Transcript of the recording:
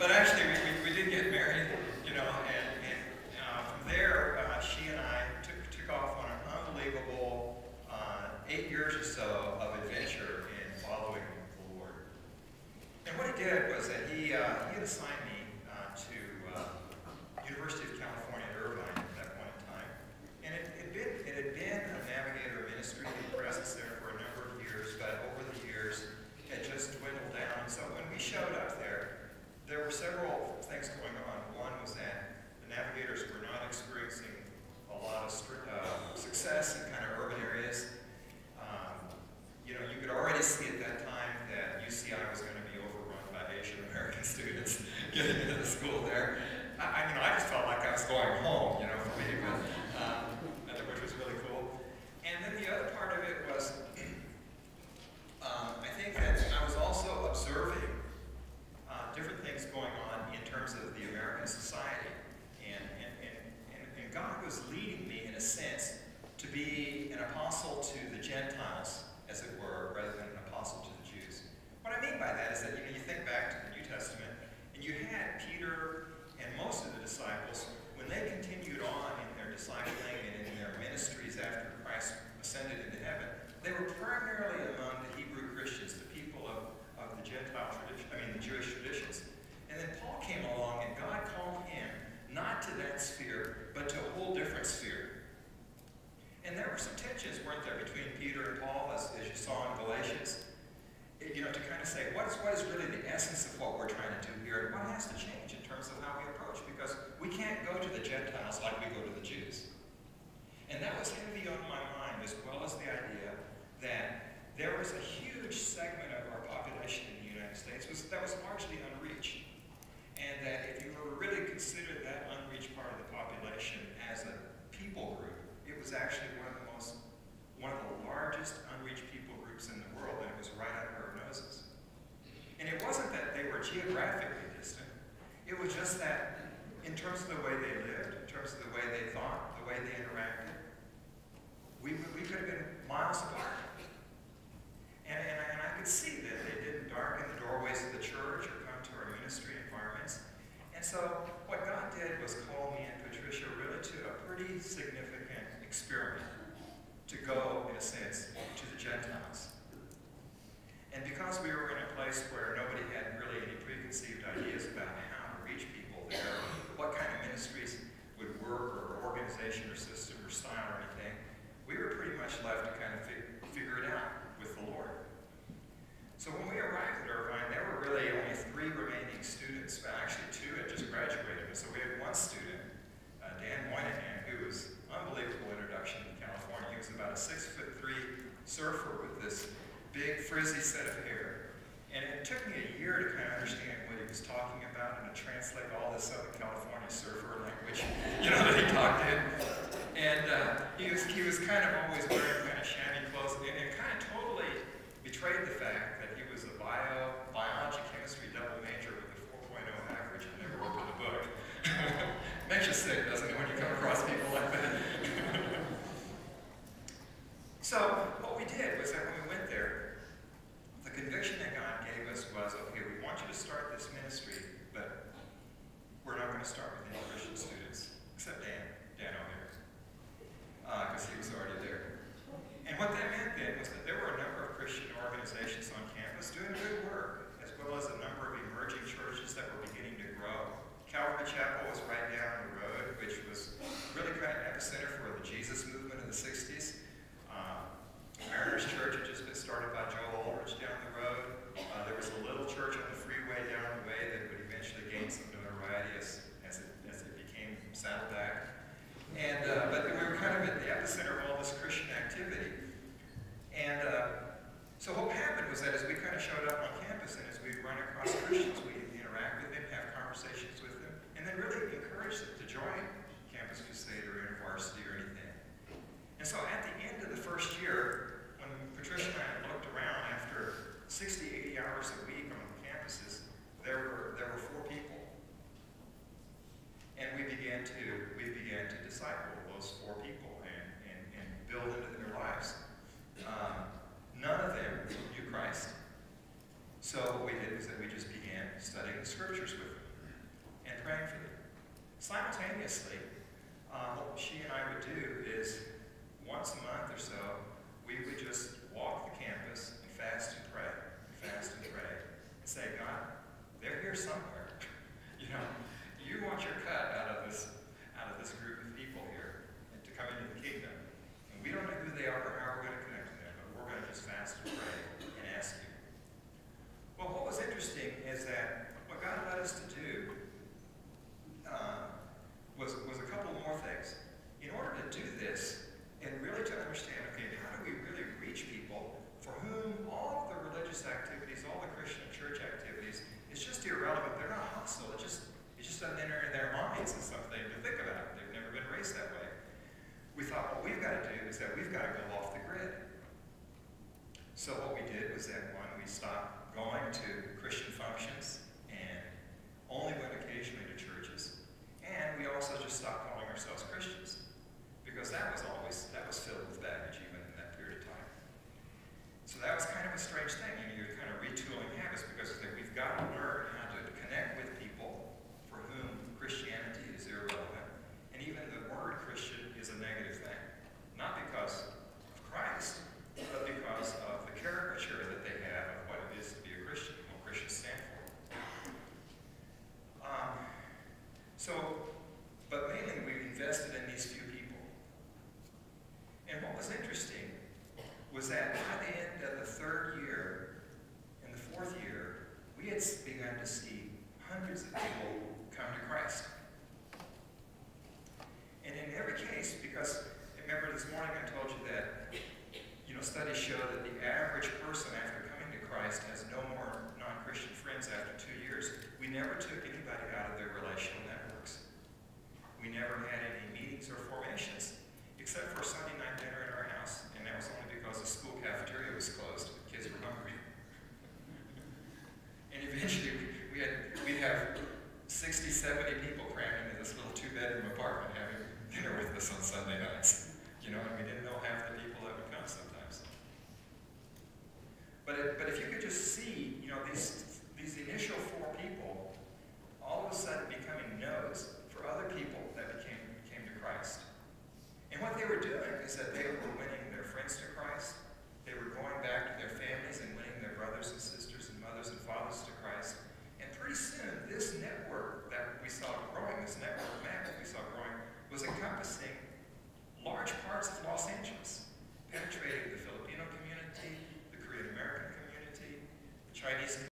But actually, we did get married, you know, and from there, she and I took off on an unbelievable 8 years or so of adventure in following the Lord. And what he did was that he had assigned me to University of California at Irvine at that point in time. And it had been a navigator ministry in presence there for a number of years, but over the years had just dwindled down. And so when we showed up there were several things going on. One was that the navigators were not experiencing a lot of success in kind of urban areas. You know, you could already see at that time that UCI was going to be overrun by Asian American students getting into the school there. I just felt like I was going home, you know, for me, but, which was really cool. And then the other part of it was, I think that I was also observing different things going on in terms of the American society. And God was leading me, in a sense, to be an apostle to the Gentiles, as it were, rather than an apostle to the Jews. What I mean by that is that, you know, you think back to the New Testament, and you had Peter and most of the disciples, when they continued on in their discipling and in their ministries after Christ ascended into heaven, they were primarily among the Hebrew Christians, the people of the Gentile tradition, the Jewish traditions. And then Paul came along, and God called him not to that sphere, but to a whole different sphere. And there were some tensions, weren't there, between Peter and Paul, as you saw in Galatians, you know, to kind of say, what is really the essence of what we're trying to do here, and what has to change in terms of how we approach, because we can't go to the Gentiles like we go to the Jews. And that was heavy on my mind, as well as the idea that there was a huge segment of our population in the United States that was largely unreached. And that if you were really considered that unreached part of the population as a people group, it was actually one of the largest unreached people groups in the world, and it was right under our noses. And it wasn't that they were geographically distant. It was just that in terms of the way they lived, in terms of the way they thought, the way they interacted, we could have been miles apart. And I could see that they didn't darken the doorways of the church or come to our ministry environments. And so what God did was call me and Patricia really to a pretty significant experiment to go, in a sense, to the Gentiles. And because we were in a place where nobody had really any preconceived ideas about how to reach people there, what kind of ministries would work, or organization or system or style or anything, we were pretty much left to kind of figure it out with the Lord. So when we arrived at Irvine, there were really only 3 remaining students. Well, actually 2 had just graduated. So we had 1 student, Dan Moynihan, who was unbelievable introduction to California. He was about a 6'3" surfer with this big frizzy set of hair. And it took me a year to kind of understand what he was talking about and to translate all this Southern California surfer language, you know, that he talked in. And he was kind of always wearing kind of shabby clothes, and it kind of totally betrayed the fact that he was a biology chemistry double major with a 4.0 average and never opened a book. Makes you sick, doesn't it, when you come across people like that? So what we did was that when we went there, the conviction that God gave us was, okay, we want you to start this ministry, but we're not going to start with any Christian students, except Dan O'Hare, because he was already there. And what that meant then was that there were a number of Christian organizations on campus doing good work, as well as a number of emerging churches that were beginning to grow. Calvary Chapel was right down the road, which was really kind of epicenter for the Jesus movement in the 60s. Mariners Church had just been started by Joel Wooldridge down the road. There was a little church on the freeway down the way that would eventually gain some notoriety as it became Saddleback. And but we were kind of at the epicenter of all this Christian activity. And so what happened was that as we kind of showed up on campus and as we'd run across Christians, we'd interact with them, have conversations with them, and then really encourage them to join Campus Crusade or InterVarsity or anything. And so at the end of the first year, when Patricia and I looked around after 60, 80 hours a week on campuses, there were 4 people. And we began to disciple those 4 people and build into their lives. None of them knew Christ. So what we did was that we just began studying the scriptures with them. simultaneously, what she and I would do is once a month or so, we would just walk the campus and fast and pray, and say, God, they're here somewhere. You know, you want your cut out of this group of people here and to come into the kingdom. And we don't know who they are or how we're going to connect to them, but we're going to just fast and pray and ask you. Well, what was interesting is that what God led us to do was a couple more things. In order to do this, and really to understand, okay, how do we really reach people for whom all of the religious activities, all the Christian church activities, it's just irrelevant. They're not hostile. It just doesn't enter in their minds as something to think about. They've never been raised that way. We thought what we've got to do is that we've got to go off the grid. So what we did was that, one, we stopped going to Christian functions and only went occasionally to churches. And we also just stopped calling ourselves Christians, because that was filled with baggage even in that period of time. So that was kind of a strange thing. You know, you're kind of retooling habits, because we've got to learn how to connect with people for whom Christianity is irrelevant. And even the word Christian is a negative thing. Not because of Christ, but because of the caricature that they have of what it is to be a Christian, what Christians stand for. But mainly we invested in these few people. And what was interesting was that by the end of the third year and the fourth year, we had begun to see hundreds of people come to Christ. And in every case, because remember this morning I told you that, you know, studies show that the average person after coming to Christ has no more non-Christian friends after 2 years. We never took anybody out of their relational networks. We never had any meetings or formations, except for a Sunday night dinner at our house, and that was only because the school cafeteria was closed. Kids were hungry. And eventually we